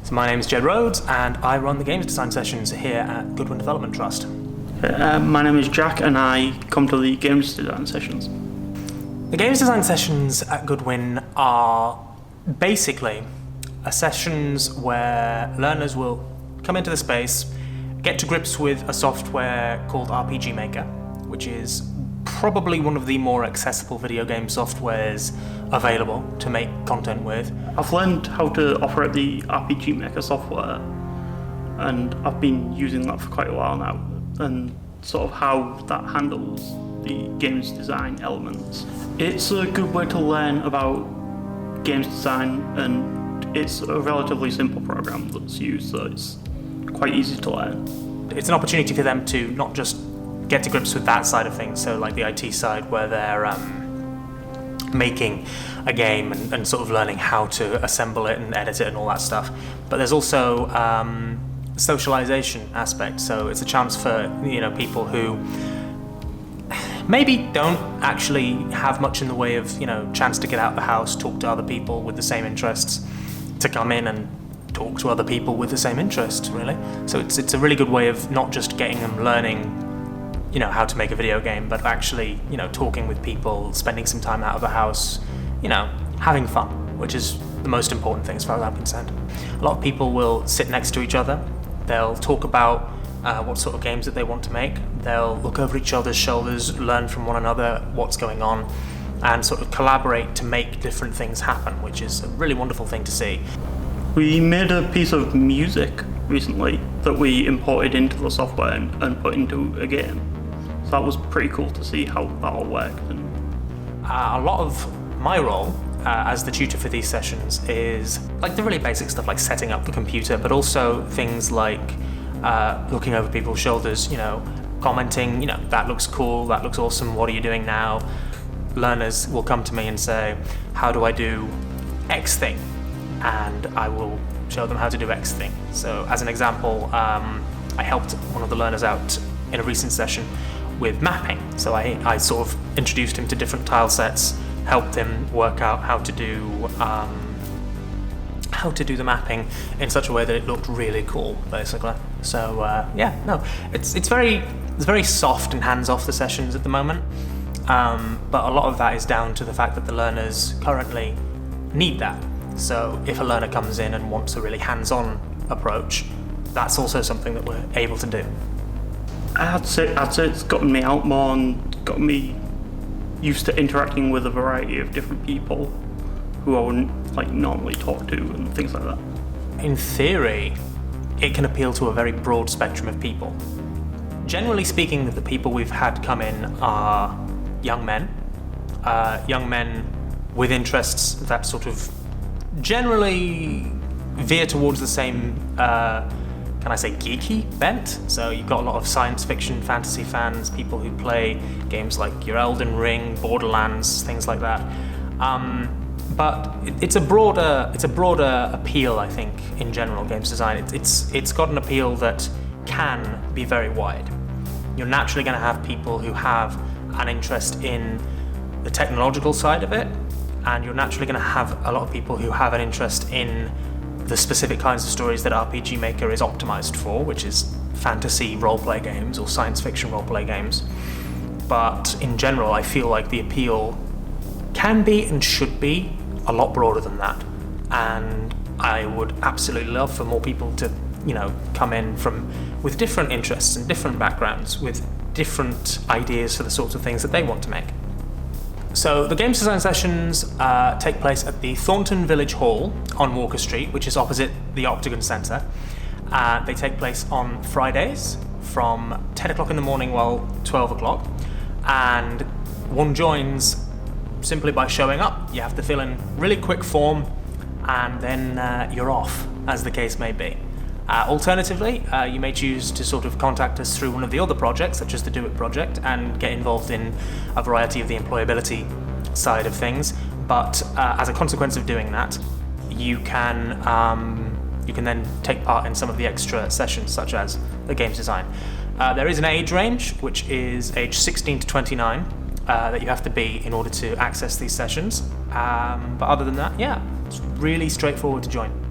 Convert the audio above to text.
So my name is Jed Rhodes, and I run the games design sessions here at Goodwin Development Trust. My name is Jack, and I come to the games design sessions. The games design sessions at Goodwin are basically sessions where learners will come into the space, get to grips with a software called RPG Maker, which is probably one of the more accessible video game softwares available to make content with. I've learned how to operate the RPG Maker software, and I've been using that for quite a while now, and sort of how that handles the games design elements. It's a good way to learn about games design, and it's a relatively simple program that's used, so it's quite easy to learn. It's an opportunity for them to not just get to grips with that side of things, so like the IT side where they're making a game and sort of learning how to assemble it and edit it and all that stuff. But there's also socialization aspect, so it's a chance for people who maybe don't actually have much in the way of chance to get out of the house, talk to other people with the same interests, to come in and talk to other people with the same interests, really. So it's a really good way of not just getting them learning how to make a video game, but actually talking with people, spending some time out of the house, having fun, which is the most important thing as far as I'm concerned. A lot of people will sit next to each other, they'll talk about what sort of games that they want to make, they'll look over each other's shoulders, learn from one another what's going on, and sort of collaborate to make different things happen, which is a really wonderful thing to see. We made a piece of music recently that we imported into the software and put into a game. So that was pretty cool to see how that all worked. A lot of my role as the tutor for these sessions is like the really basic stuff, like setting up the computer, but also things like looking over people's shoulders, commenting, that looks cool, that looks awesome, what are you doing now? Learners will come to me and say, how do I do X thing? And I will show them how to do X thing. So as an example, I helped one of the learners out in a recent session with mapping. So I sort of introduced him to different tile sets, helped him work out how to do the mapping in such a way that it looked really cool, basically. So it's very soft and hands-off, the sessions at the moment, but a lot of that is down to the fact that the learners currently need that. So if a learner comes in and wants a really hands-on approach, that's also something that we're able to do. I'd say it's gotten me out more and gotten me used to interacting with a variety of different people who I wouldn't normally talk to and things like that. In theory, it can appeal to a very broad spectrum of people. Generally speaking, the people we've had come in are young men with interests that sort of generally veer towards the same geeky bent. So you've got a lot of science fiction, fantasy fans, people who play games like your Elden Ring, Borderlands, things like that. But it's a broader appeal, I think, in general, games design. It's got an appeal that can be very wide. You're naturally going to have people who have an interest in the technological side of it, and you're naturally going to have a lot of people who have an interest in the specific kinds of stories that RPG Maker is optimized for, which is fantasy roleplay games or science fiction roleplay games. But in general, I feel like the appeal can be and should be a lot broader than that. And I would absolutely love for more people to, come in with different interests and different backgrounds, with different ideas for the sorts of things that they want to make. So the games design sessions take place at the Thornton Village Hall on Walker Street, which is opposite the Octagon Centre. They take place on Fridays from 10 o'clock in the morning till 12 o'clock. And one joins simply by showing up. You have to fill in really quick form and then you're off, as the case may be. Alternatively, you may choose to sort of contact us through one of the other projects, such as the Do It project, and get involved in a variety of the employability side of things. But as a consequence of doing that, you can then take part in some of the extra sessions, such as the games design. There is an age range, which is age 16 to 29, that you have to be in order to access these sessions. But other than that, it's really straightforward to join.